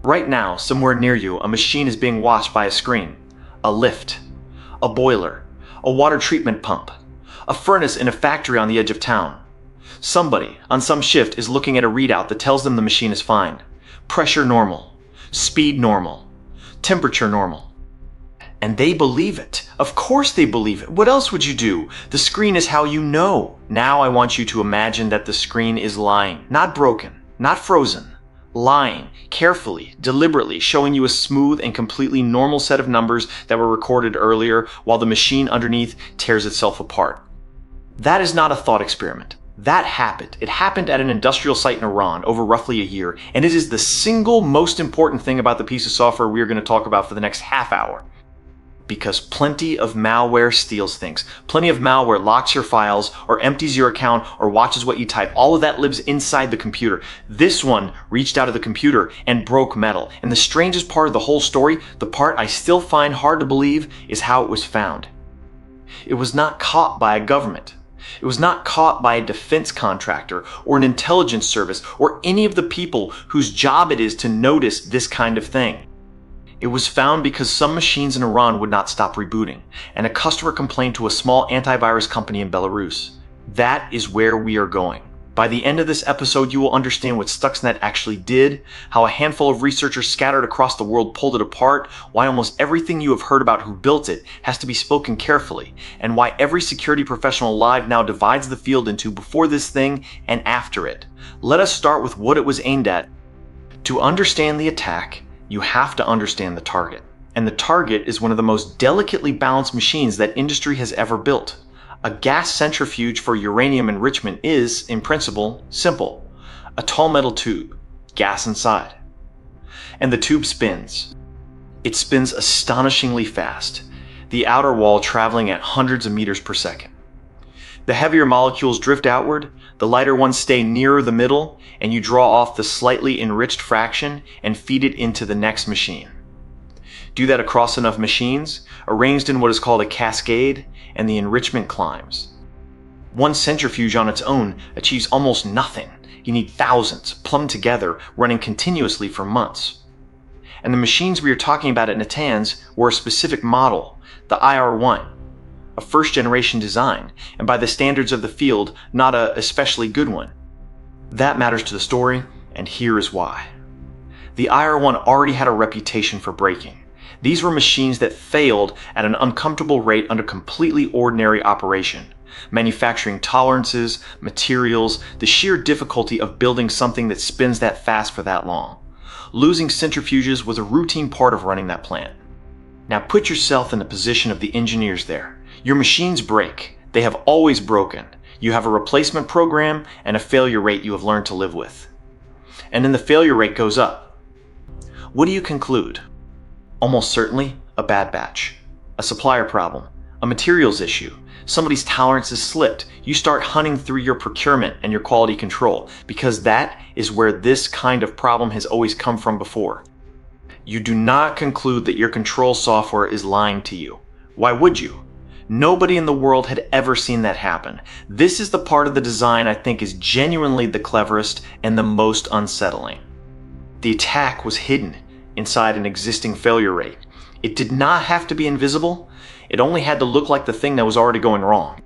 Right now, somewhere near you, a machine is being watched by a screen, a lift, a boiler, a water treatment pump, a furnace in a factory on the edge of town. Somebody on some shift is looking at a readout that tells them the machine is fine. Pressure normal, speed normal, temperature normal. And they believe it. Of course they believe it. What else would you do? The screen is how you know. Now I want you to imagine that the screen is lying. Not broken, not frozen. Lying, carefully, deliberately, showing you a smooth and completely normal set of numbers that were recorded earlier while the machine underneath tears itself apart. That is not a thought experiment. That happened. It happened at an industrial site in Iran over roughly a year, and it is the single most important thing about the piece of software we are going to talk about for the next half hour. Because plenty of malware steals things. Plenty of malware locks your files or empties your account or watches what you type. All of that lives inside the computer. This one reached out of the computer and broke metal. And the strangest part of the whole story, the part I still find hard to believe, is how it was found. It was not caught by a government. It was not caught by a defense contractor or an intelligence service or any of the people whose job it is to notice this kind of thing. It was found because some machines in Iran would not stop rebooting, and a customer complained to a small antivirus company in Belarus. That is where we are going. By the end of this episode, you will understand what Stuxnet actually did, how a handful of researchers scattered across the world pulled it apart, why almost everything you have heard about who built it has to be spoken carefully, and why every security professional alive now divides the field into before this thing and after it. Let us start with what it was aimed at. To understand the attack, you have to understand the target. And the target is one of the most delicately balanced machines that industry has ever built. A gas centrifuge for uranium enrichment is, in principle, simple. A tall metal tube, gas inside. And the tube spins. It spins astonishingly fast, the outer wall traveling at hundreds of meters per second. The heavier molecules drift outward, the lighter ones stay nearer the middle, and you draw off the slightly enriched fraction and feed it into the next machine. Do that across enough machines, arranged in what is called a cascade, and the enrichment climbs. One centrifuge on its own achieves almost nothing. You need thousands, plumbed together, running continuously for months. And the machines we are talking about at Natanz were a specific model, the IR1. A first-generation design, and by the standards of the field, not a especially good one. That matters to the story, and here is why. The IR1 already had a reputation for breaking. These were machines that failed at an uncomfortable rate under completely ordinary operation. Manufacturing tolerances, materials, the sheer difficulty of building something that spins that fast for that long. Losing centrifuges was a routine part of running that plant. Now put yourself in the position of the engineers there. Your machines break. They have always broken. You have a replacement program and a failure rate you have learned to live with. And then the failure rate goes up. What do you conclude? Almost certainly a bad batch, a supplier problem, a materials issue. Somebody's tolerance is slipped. You start hunting through your procurement and your quality control because that is where this kind of problem has always come from before. You do not conclude that your control software is lying to you. Why would you? Nobody in the world had ever seen that happen. This is the part of the design I think is genuinely the cleverest and the most unsettling. The attack was hidden inside an existing failure rate. It did not have to be invisible. It only had to look like the thing that was already going wrong.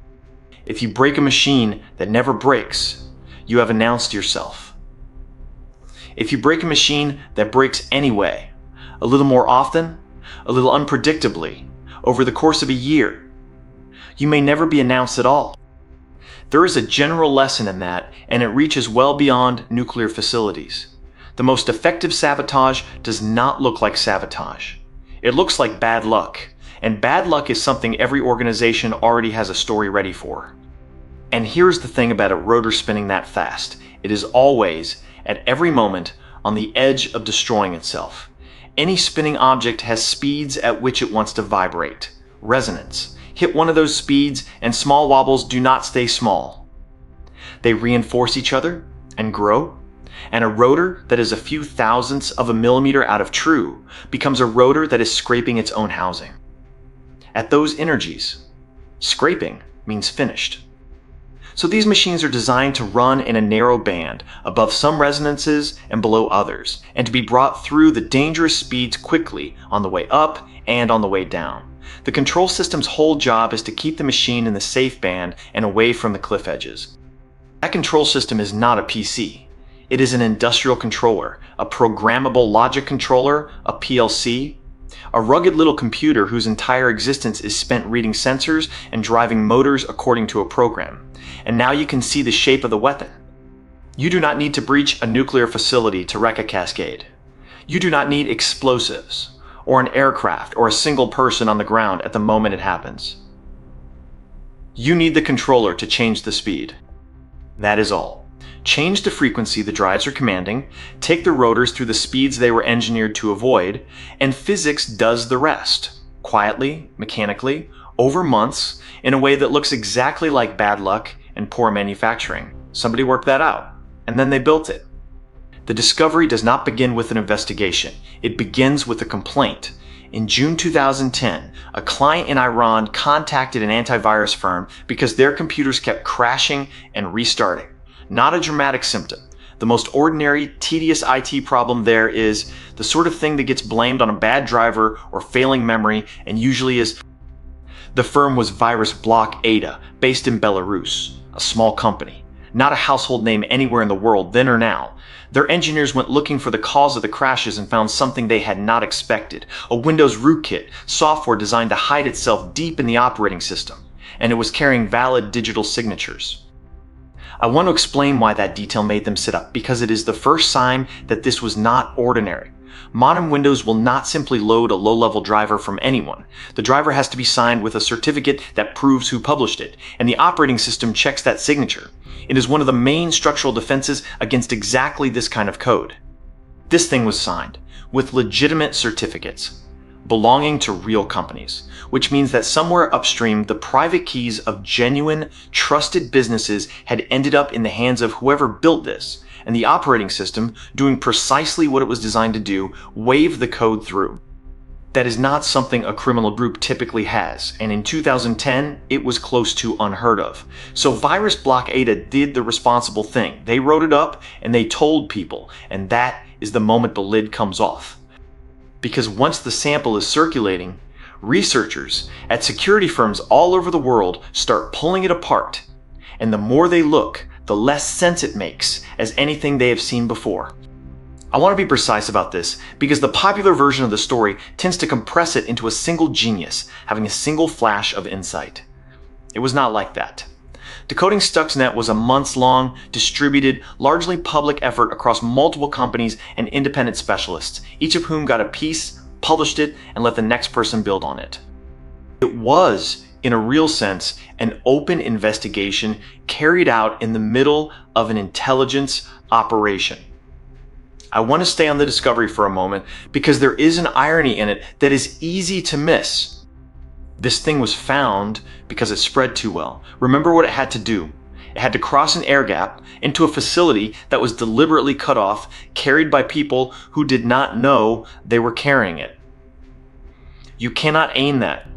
If you break a machine that never breaks, you have announced yourself. If you break a machine that breaks anyway, a little more often, a little unpredictably, over the course of a year, you may never be announced at all. There is a general lesson in that, and it reaches well beyond nuclear facilities. The most effective sabotage does not look like sabotage. It looks like bad luck, and bad luck is something every organization already has a story ready for. And here's the thing about a rotor spinning that fast. It is always, at every moment, on the edge of destroying itself. Any spinning object has speeds at which it wants to vibrate. Resonance. Hit one of those speeds and small wobbles do not stay small. They reinforce each other and grow, and a rotor that is a few thousandths of a millimeter out of true becomes a rotor that is scraping its own housing. At those energies, scraping means finished. So these machines are designed to run in a narrow band, above some resonances and below others, and to be brought through the dangerous speeds quickly on the way up and on the way down. The control system's whole job is to keep the machine in the safe band and away from the cliff edges. That control system is not a PC. It is an industrial controller, a programmable logic controller, a PLC, a rugged little computer whose entire existence is spent reading sensors and driving motors according to a program. And now you can see the shape of the weapon. You do not need to breach a nuclear facility to wreck a cascade. You do not need explosives, or an aircraft, or a single person on the ground at the moment it happens. You need the controller to change the speed. That is all. Change the frequency the drives are commanding, take the rotors through the speeds they were engineered to avoid, and physics does the rest, quietly, mechanically, over months, in a way that looks exactly like bad luck and poor manufacturing. Somebody worked that out, and then they built it. The discovery does not begin with an investigation. It begins with a complaint. In June 2010, a client in Iran contacted an antivirus firm because their computers kept crashing and restarting. Not a dramatic symptom. The most ordinary, tedious IT problem there is the sort of thing that gets blamed on a bad driver or failing memory and usually is. The firm was VirusBlokAda, based in Belarus, a small company. Not a household name anywhere in the world, then or now. Their engineers went looking for the cause of the crashes and found something they had not expected. A Windows rootkit, software designed to hide itself deep in the operating system. And it was carrying valid digital signatures. I want to explain why that detail made them sit up, because it is the first sign that this was not ordinary. Modern Windows will not simply load a low-level driver from anyone. The driver has to be signed with a certificate that proves who published it, and the operating system checks that signature. It is one of the main structural defenses against exactly this kind of code. This thing was signed with legitimate certificates belonging to real companies, which means that somewhere upstream, the private keys of genuine, trusted businesses had ended up in the hands of whoever built this, and the operating system, doing precisely what it was designed to do, waved the code through. That is not something a criminal group typically has, and in 2010, it was close to unheard of. So VirusBlokAda did the responsible thing. They wrote it up, and they told people, and that is the moment the lid comes off. Because once the sample is circulating, researchers at security firms all over the world start pulling it apart, and the more they look, the less sense it makes as anything they have seen before. I want to be precise about this because the popular version of the story tends to compress it into a single genius, having a single flash of insight. It was not like that. Decoding Stuxnet was a months-long, distributed, largely public effort across multiple companies and independent specialists, each of whom got a piece, published it, and let the next person build on it. It was, in a real sense, an open investigation carried out in the middle of an intelligence operation. I want to stay on the discovery for a moment because there is an irony in it that is easy to miss. This thing was found because it spread too well. Remember what it had to do. It had to cross an air gap into a facility that was deliberately cut off, carried by people who did not know they were carrying it. You cannot aim that.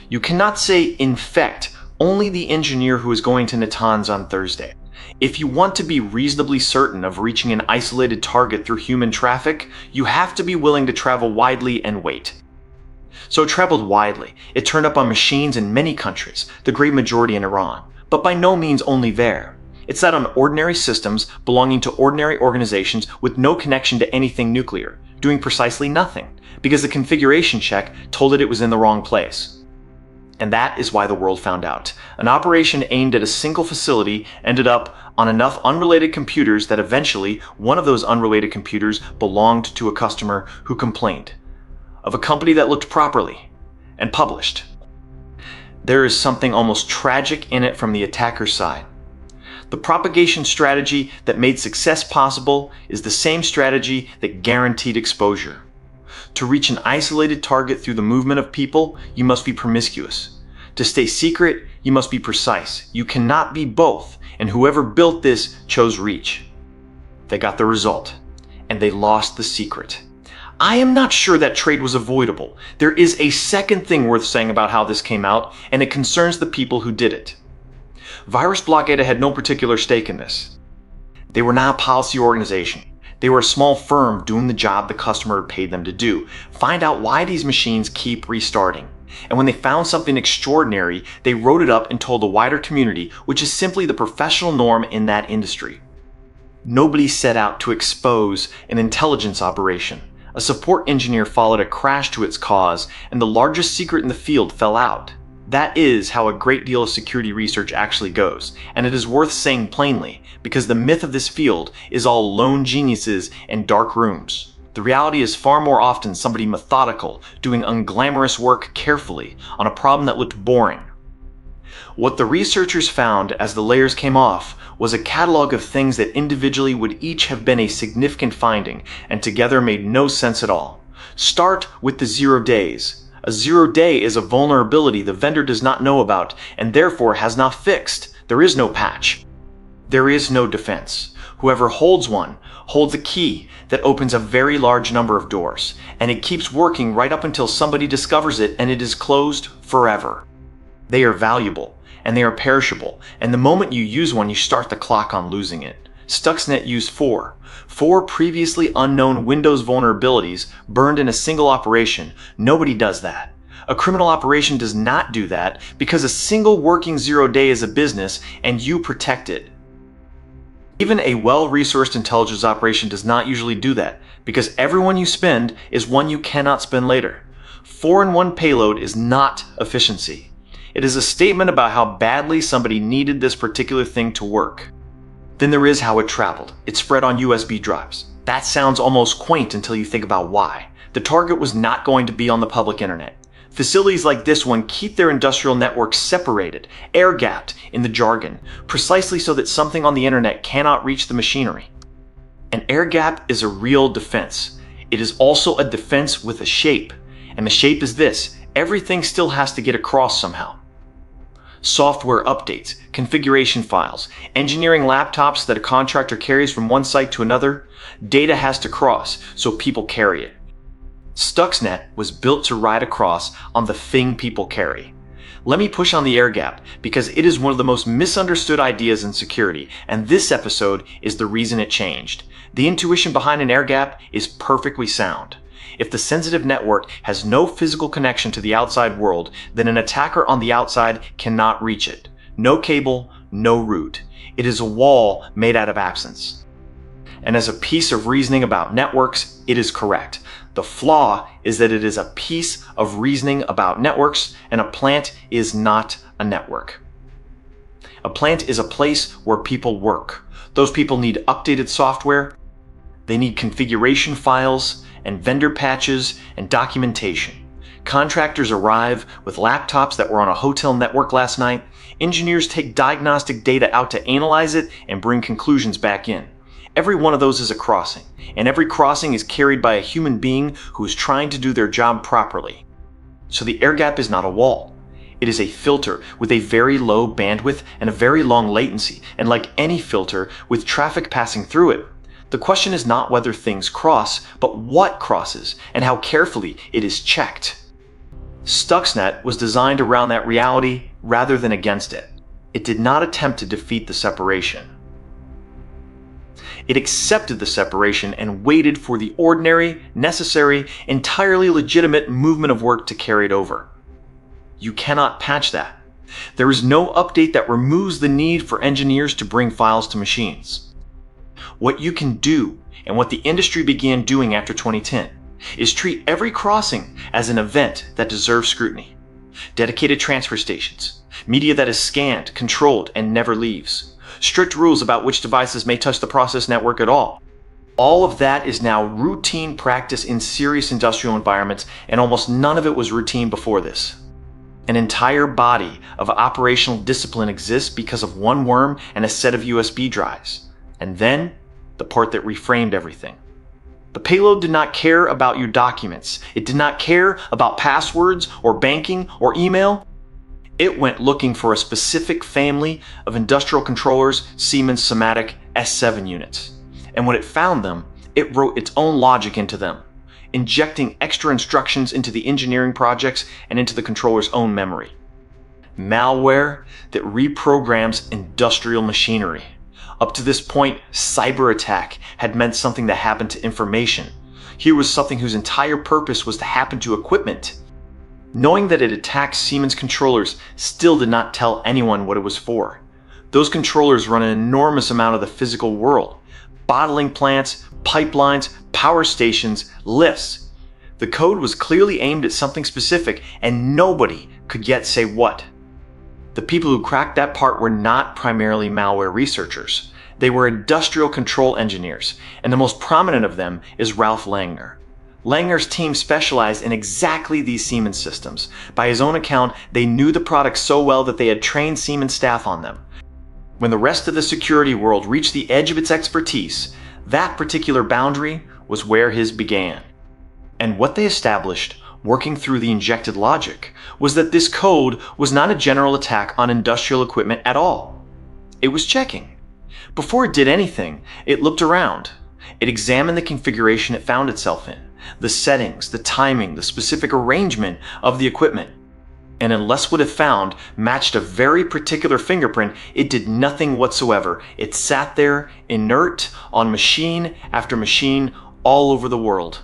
You cannot say infect only the engineer who is going to Natanz on Thursday. If you want to be reasonably certain of reaching an isolated target through human traffic, you have to be willing to travel widely and wait. So it traveled widely. It turned up on machines in many countries, the great majority in Iran, but by no means only there. It sat on ordinary systems belonging to ordinary organizations with no connection to anything nuclear, doing precisely nothing, because the configuration check told it was in the wrong place. And that is why the world found out. An operation aimed at a single facility ended up on enough unrelated computers that eventually one of those unrelated computers belonged to a customer who complained of a company that looked properly and published. There is something almost tragic in it from the attacker's side. The propagation strategy that made success possible is the same strategy that guaranteed exposure. To reach an isolated target through the movement of people, you must be promiscuous. To stay secret, you must be precise. You cannot be both, and whoever built this chose reach. They got the result, and they lost the secret. I am not sure that trade was avoidable. There is a second thing worth saying about how this came out, and it concerns the people who did it. VirusBlokAda had no particular stake in this. They were not a policy organization. They were a small firm doing the job the customer paid them to do. Find out why these machines keep restarting. And when they found something extraordinary, they wrote it up and told the wider community, which is simply the professional norm in that industry. Nobody set out to expose an intelligence operation. A support engineer followed a crash to its cause, and the largest secret in the field fell out. That is how a great deal of security research actually goes, and it is worth saying plainly, because the myth of this field is all lone geniuses and dark rooms. The reality is far more often somebody methodical, doing unglamorous work carefully on a problem that looked boring. What the researchers found as the layers came off was a catalog of things that individually would each have been a significant finding, and together made no sense at all. Start with the 0 days. A 0 day is a vulnerability the vendor does not know about and therefore has not fixed. There is no patch. There is no defense. Whoever holds one holds a key that opens a very large number of doors, and it keeps working right up until somebody discovers it and it is closed forever. They are valuable and they are perishable, and the moment you use one, you start the clock on losing it. Stuxnet used four previously unknown Windows vulnerabilities burned in a single operation. Nobody does that. A criminal operation does not do that because a single working 0 day is a business and you protect it. Even a well-resourced intelligence operation does not usually do that because every one you spend is one you cannot spend later. 4-in-1 payload is not efficiency. It is a statement about how badly somebody needed this particular thing to work. Then there is how it traveled. It spread on USB drives. That sounds almost quaint until you think about why. The target was not going to be on the public internet. Facilities like this one keep their industrial networks separated, air-gapped in the jargon, precisely so that something on the internet cannot reach the machinery. An air gap is a real defense. It is also a defense with a shape, and the shape is this: everything still has to get across somehow. Software updates, configuration files, engineering laptops that a contractor carries from one site to another, data has to cross, so people carry it. Stuxnet was built to ride across on the thing people carry. Let me push on the air gap because it is one of the most misunderstood ideas in security, and this episode is the reason it changed. The intuition behind an air gap is perfectly sound. If the sensitive network has no physical connection to the outside world, then an attacker on the outside cannot reach it. No cable, no route. It is a wall made out of absence. And as a piece of reasoning about networks, it is correct. The flaw is that it is a piece of reasoning about networks, and a plant is not a network. A plant is a place where people work. Those people need updated software. They need configuration files and vendor patches and documentation. Contractors arrive with laptops that were on a hotel network last night. Engineers take diagnostic data out to analyze it and bring conclusions back in. Every one of those is a crossing, and every crossing is carried by a human being who is trying to do their job properly. So the air gap is not a wall. It is a filter with a very low bandwidth and a very long latency, and like any filter, with traffic passing through it. The question is not whether things cross, but what crosses, and how carefully it is checked. Stuxnet was designed around that reality rather than against it. It did not attempt to defeat the separation. It accepted the separation and waited for the ordinary, necessary, entirely legitimate movement of work to carry it over. You cannot patch that. There is no update that removes the need for engineers to bring files to machines. What you can do, and what the industry began doing after 2010, is treat every crossing as an event that deserves scrutiny. Dedicated transfer stations, media that is scanned, controlled, and never leaves. Strict rules about which devices may touch the process network at all. All of that is now routine practice in serious industrial environments, and almost none of it was routine before this. An entire body of operational discipline exists because of one worm and a set of USB drives. And then, the part that reframed everything. The payload did not care about your documents. It did not care about passwords or banking or email. It went looking for a specific family of industrial controllers, Siemens Somatic S7 units. And when it found them, it wrote its own logic into them, injecting extra instructions into the engineering projects and into the controller's own memory. malware that reprograms industrial machinery. Up to this point, cyber attack had meant something that happened to information. Here was something whose entire purpose was to happen to equipment. Knowing that it attacked Siemens controllers still did not tell anyone what it was for. Those controllers run an enormous amount of the physical world. Bottling plants, pipelines, power stations, lifts. The code was clearly aimed at something specific, and nobody could yet say what. The people who cracked that part were not primarily malware researchers. They were industrial control engineers, and the most prominent of them is Ralph Langner. Langner's team specialized in exactly these Siemens systems. By his own account, they knew the products so well that they had trained Siemens staff on them. When the rest of the security world reached the edge of its expertise, that particular boundary was where his began. And what they established, working through the injected logic, was that this code was not a general attack on industrial equipment at all. It was checking. Before it did anything, it looked around. It examined the configuration it found itself in, the settings, the timing, the specific arrangement of the equipment. And unless what it found matched a very particular fingerprint, it did nothing whatsoever. It sat there, inert, on machine after machine all over the world.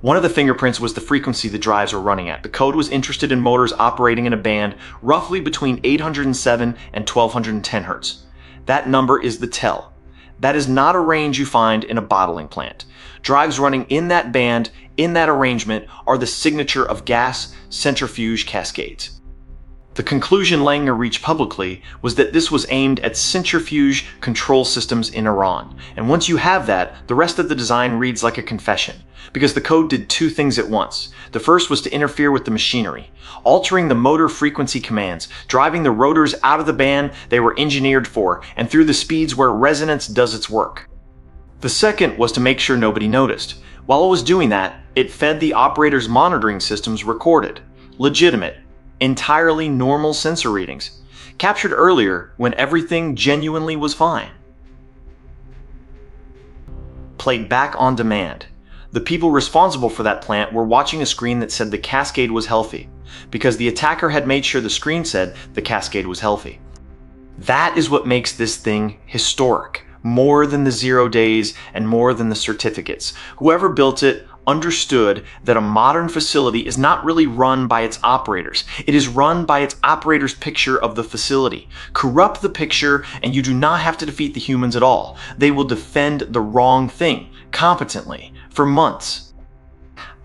One of the fingerprints was the frequency the drives were running at. The code was interested in motors operating in a band roughly between 807 and 1210 Hz. That number is the tell. That is not a range you find in a bottling plant. Drives running in that band, in that arrangement, are the signature of gas centrifuge cascades. The conclusion Langner reached publicly was that this was aimed at centrifuge control systems in Iran. And once you have that, the rest of the design reads like a confession, because the code did two things at once. The first was to interfere with the machinery, altering the motor frequency commands, driving the rotors out of the band they were engineered for, and through the speeds where resonance does its work. The second was to make sure nobody noticed. While it was doing that, it fed the operator's monitoring systems recorded, legitimate, entirely normal sensor readings, captured earlier when everything genuinely was fine. Played back on demand. The people responsible for that plant were watching a screen that said the cascade was healthy, because the attacker had made sure the screen said the cascade was healthy. That is what makes this thing historic, more than the 0 days and more than the certificates. Whoever built it understood that a modern facility is not really run by its operators. It is run by its operator's picture of the facility. Corrupt the picture and you do not have to defeat the humans at all. They will defend the wrong thing, competently, for months.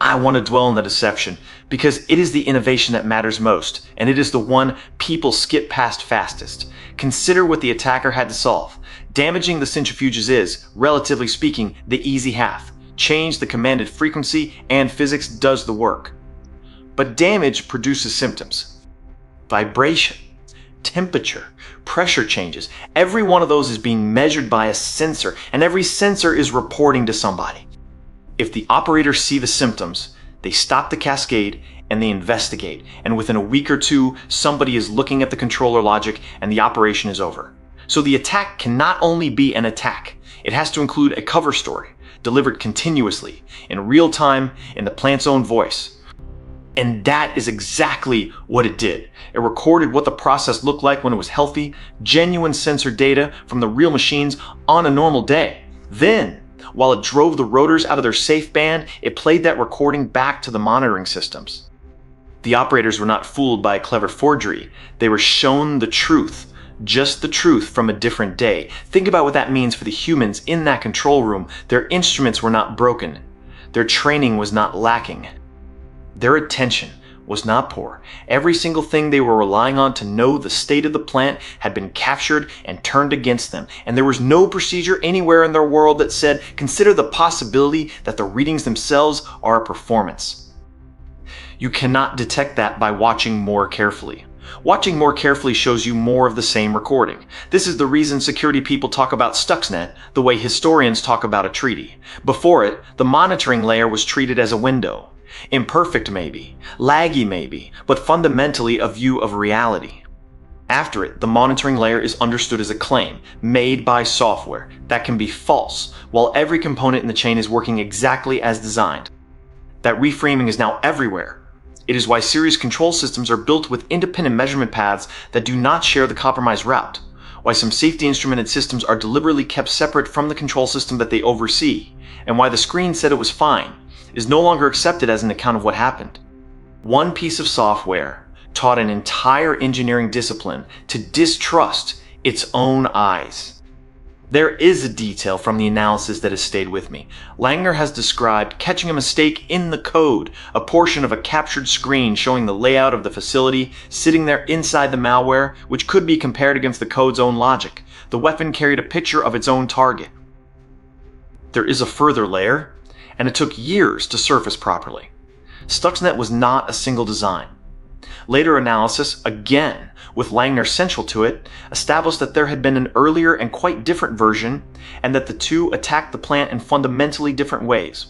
I want to dwell on the deception because it is the innovation that matters most, and it is the one people skip past fastest. Consider what the attacker had to solve. Damaging the centrifuges is, relatively speaking, the easy half. Change the commanded frequency and physics does the work. But damage produces symptoms. Vibration, temperature, pressure changes. Every one of those is being measured by a sensor, and every sensor is reporting to somebody. If the operators see the symptoms, they stop the cascade and they investigate, and within a week or two, somebody is looking at the controller logic and the operation is over. So the attack can not only be an attack, it has to include a cover story, delivered continuously, in real time, in the plant's own voice. And that is exactly what it did. It recorded what the process looked like when it was healthy, genuine sensor data from the real machines on a normal day. Then, while it drove the rotors out of their safe band, it played that recording back to the monitoring systems. The operators were not fooled by a clever forgery. They were shown the truth. Just the truth from a different day. Think about what that means for the humans in that control room. Their instruments were not broken. Their training was not lacking. Their attention was not poor. Every single thing they were relying on to know the state of the plant had been captured and turned against them. And there was no procedure anywhere in their world that said, consider the possibility that the readings themselves are a performance. You cannot detect that by watching more carefully. Watching more carefully shows you more of the same recording. This is the reason security people talk about Stuxnet the way historians talk about a treaty. Before it, the monitoring layer was treated as a window. Imperfect maybe, laggy maybe, but fundamentally a view of reality. After it, the monitoring layer is understood as a claim, made by software, that can be false, while every component in the chain is working exactly as designed. That reframing is now everywhere. It is why series control systems are built with independent measurement paths that do not share the compromised route, why some safety instrumented systems are deliberately kept separate from the control system that they oversee, and why the screen said it was fine is no longer accepted as an account of what happened. One piece of software taught an entire engineering discipline to distrust its own eyes. There is a detail from the analysis that has stayed with me. Langner has described catching a mistake in the code, a portion of a captured screen showing the layout of the facility sitting there inside the malware, which could be compared against the code's own logic. The weapon carried a picture of its own target. There is a further layer, and it took years to surface properly. Stuxnet was not a single design. Later analysis, again with Langner central to it, established that there had been an earlier and quite different version, and that the two attacked the plant in fundamentally different ways.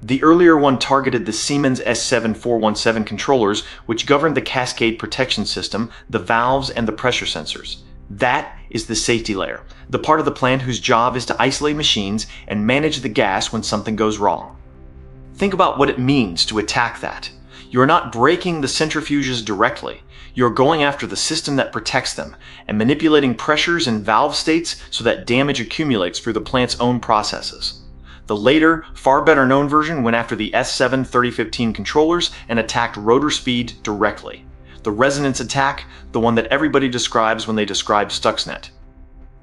The earlier one targeted the Siemens S7417 controllers, which governed the cascade protection system, the valves, and the pressure sensors. That is the safety layer, the part of the plant whose job is to isolate machines and manage the gas when something goes wrong. Think about what it means to attack that. You are not breaking the centrifuges directly. You are going after the system that protects them and manipulating pressures and valve states so that damage accumulates through the plant's own processes. The later, far better known version went after the S7-3015 controllers and attacked rotor speed directly. The resonance attack, the one that everybody describes when they describe Stuxnet.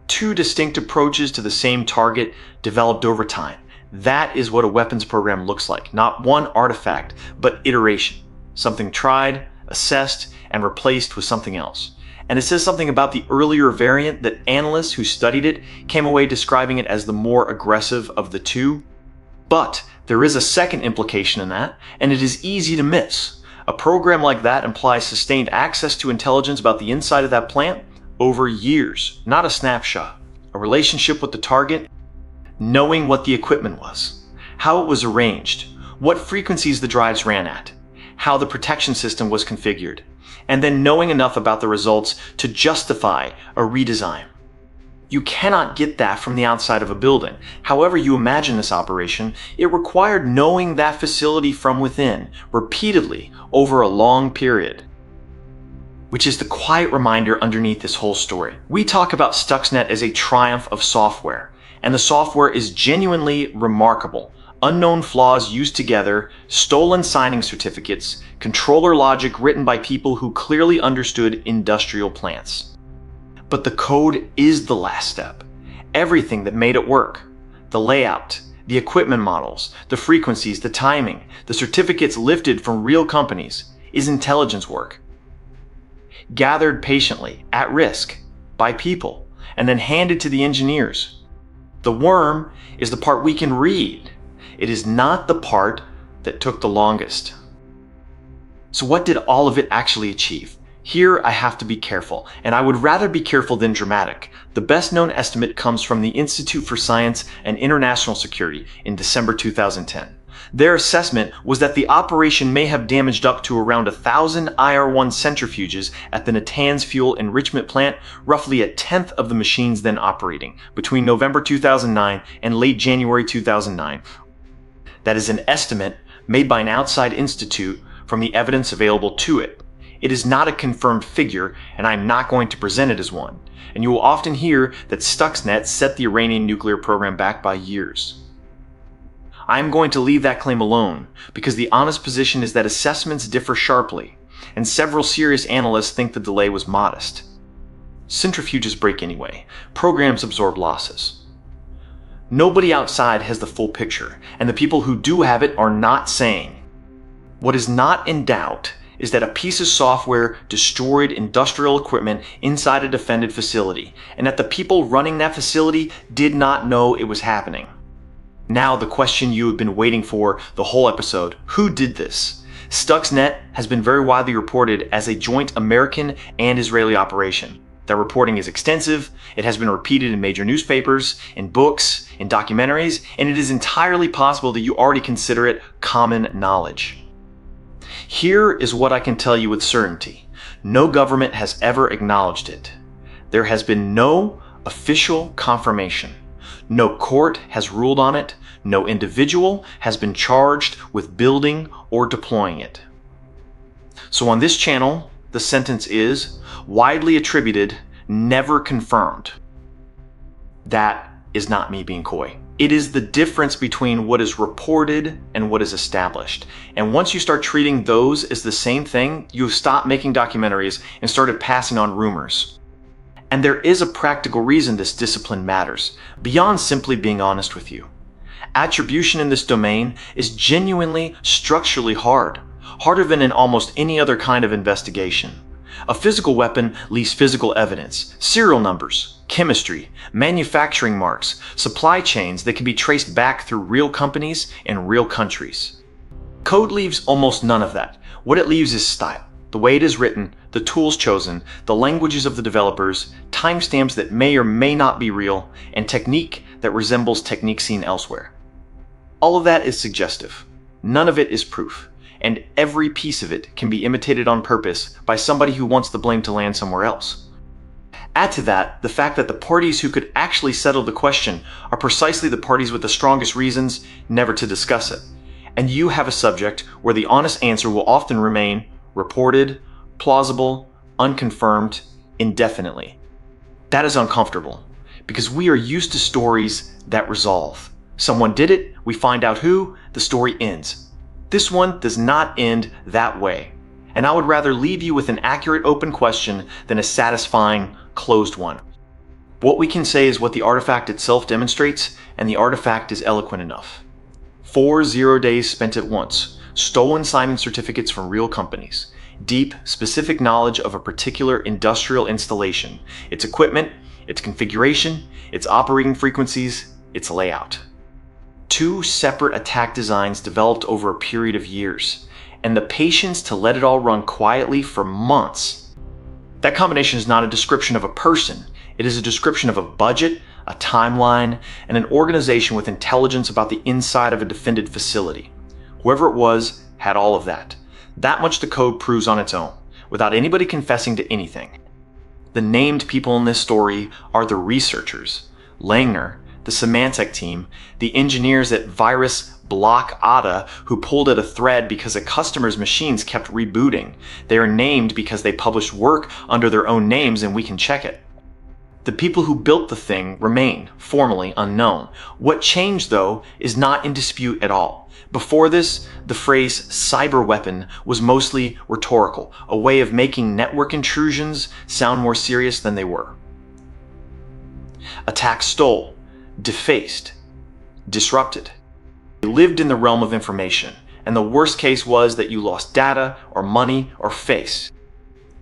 Two distinct approaches to the same target developed over time. That is what a weapons program looks like. Not one artifact, but iteration. Something tried, assessed, and replaced with something else. And it says something about the earlier variant that analysts who studied it came away describing it as the more aggressive of the two. But there is a second implication in that, and it is easy to miss. A program like that implies sustained access to intelligence about the inside of that plant over years, not a snapshot. A relationship with the target, knowing what the equipment was, how it was arranged, what frequencies the drives ran at, how the protection system was configured, and then knowing enough about the results to justify a redesign. You cannot get that from the outside of a building. However you imagine this operation, it required knowing that facility from within, repeatedly, over a long period. Which is the quiet reminder underneath this whole story. We talk about Stuxnet as a triumph of software, and the software is genuinely remarkable. Unknown flaws used together, stolen signing certificates, controller logic written by people who clearly understood industrial plants. But the code is the last step. Everything that made it work. The layout, the equipment models, the frequencies, the timing, the certificates lifted from real companies is intelligence work. Gathered patiently, at risk, by people, and then handed to the engineers. The worm is the part we can read. It is not the part that took the longest. So what did all of it actually achieve? Here I have to be careful, and I would rather be careful than dramatic. The best known estimate comes from the Institute for Science and International Security in December 2010. Their assessment was that the operation may have damaged up to around 1,000 IR-1 centrifuges at the Natanz fuel enrichment plant, roughly a tenth of the machines then operating, between November 2009 and late January 2009. That is an estimate made by an outside institute from the evidence available to it. It is not a confirmed figure, and I am not going to present it as one. And you will often hear that Stuxnet set the Iranian nuclear program back by years. I am going to leave that claim alone, because the honest position is that assessments differ sharply, and several serious analysts think the delay was modest. Centrifuges break anyway. Programs absorb losses. Nobody outside has the full picture, and the people who do have it are not saying. What is not in doubt is that a piece of software destroyed industrial equipment inside a defended facility, and that the people running that facility did not know it was happening. Now the question you have been waiting for the whole episode: who did this? Stuxnet has been very widely reported as a joint American and Israeli operation. That reporting is extensive, it has been repeated in major newspapers, in books, in documentaries, and it is entirely possible that you already consider it common knowledge. Here is what I can tell you with certainty. No government has ever acknowledged it. There has been no official confirmation. No court has ruled on it. No individual has been charged with building or deploying it. So on this channel, the sentence is widely attributed, never confirmed. That is not me being coy. It is the difference between what is reported and what is established. And once you start treating those as the same thing, you've stopped making documentaries and started passing on rumors. And there is a practical reason this discipline matters, beyond simply being honest with you. Attribution in this domain is genuinely structurally hard, harder than in almost any other kind of investigation. A physical weapon leaves physical evidence, serial numbers, chemistry, manufacturing marks, supply chains that can be traced back through real companies in real countries. Code leaves almost none of that. What it leaves is style, the way it is written, the tools chosen, the languages of the developers, timestamps that may or may not be real, and technique that resembles technique seen elsewhere. All of that is suggestive. None of it is proof. And every piece of it can be imitated on purpose by somebody who wants the blame to land somewhere else. Add to that the fact that the parties who could actually settle the question are precisely the parties with the strongest reasons never to discuss it. And you have a subject where the honest answer will often remain reported, plausible, unconfirmed, indefinitely. That is uncomfortable, because we are used to stories that resolve. Someone did it, we find out who, the story ends. This one does not end that way, and I would rather leave you with an accurate open question than a satisfying closed one. What we can say is what the artifact itself demonstrates, and the artifact is eloquent enough. 4 0 days spent at once, stolen signing certificates from real companies, deep, specific knowledge of a particular industrial installation, its equipment, its configuration, its operating frequencies, its layout. 2 separate attack designs developed over a period of years, and the patience to let it all run quietly for months. That combination is not a description of a person. It is a description of a budget, a timeline, and an organization with intelligence about the inside of a defended facility. Whoever it was had all of that. That much the code proves on its own, without anybody confessing to anything. The named people in this story are the researchers, Langner, the Symantec team, the engineers at VirusBlokAda who pulled at a thread because a customer's machines kept rebooting. They are named because they published work under their own names and we can check it. The people who built the thing remain formally unknown. What changed, though, is not in dispute at all. Before this, the phrase cyber weapon was mostly rhetorical, a way of making network intrusions sound more serious than they were. Attack stole, defaced, disrupted. They lived in the realm of information, and the worst case was that you lost data or money or face.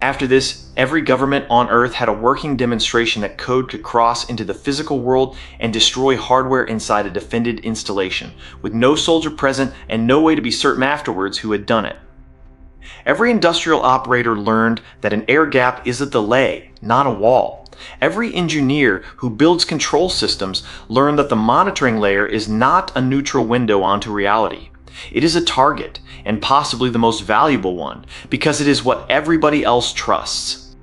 After this, every government on Earth had a working demonstration that code could cross into the physical world and destroy hardware inside a defended installation, with no soldier present and no way to be certain afterwards who had done it. Every industrial operator learned that an air gap is a delay, not a wall. Every engineer who builds control systems learned that the monitoring layer is not a neutral window onto reality. It is a target, and possibly the most valuable one, because it is what everybody else trusts.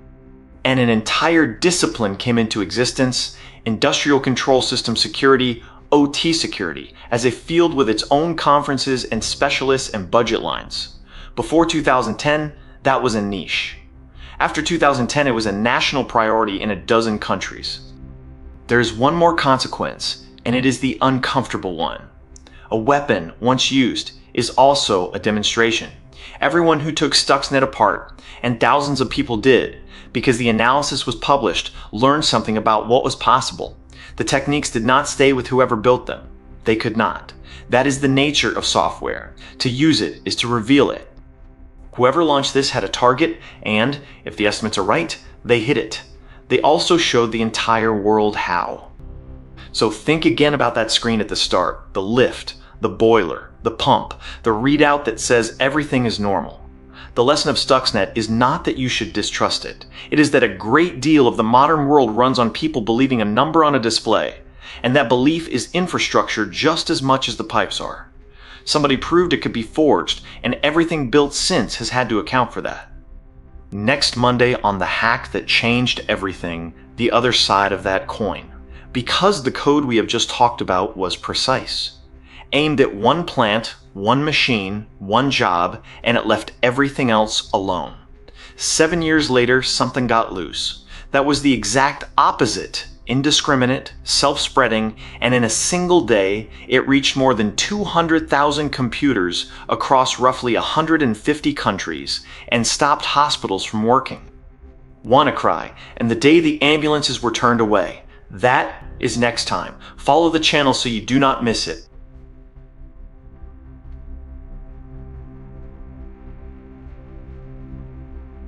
And an entire discipline came into existence, industrial control system security, OT security, as a field with its own conferences and specialists and budget lines. Before 2010, that was a niche. After 2010, it was a national priority in a dozen countries. There is one more consequence, and it is the uncomfortable one. A weapon, once used, is also a demonstration. Everyone who took Stuxnet apart, and thousands of people did, because the analysis was published, learned something about what was possible. The techniques did not stay with whoever built them. They could not. That is the nature of software. To use it is to reveal it. Whoever launched this had a target, and, if the estimates are right, they hit it. They also showed the entire world how. So think again about that screen at the start, the lift, the boiler, the pump, the readout that says everything is normal. The lesson of Stuxnet is not that you should distrust it. It is that a great deal of the modern world runs on people believing a number on a display, and that belief is infrastructure just as much as the pipes are. Somebody proved it could be forged, and everything built since has had to account for that. Next Monday on the hack that changed everything, the other side of that coin. Because the code we have just talked about was precise. Aimed at one plant, one machine, one job, and it left everything else alone. 7 years later, something got loose. That was the exact opposite. Indiscriminate, self-spreading, and in a single day, it reached more than 200,000 computers across roughly 150 countries and stopped hospitals from working. WannaCry, and the day the ambulances were turned away. That is next time. Follow the channel so you do not miss it.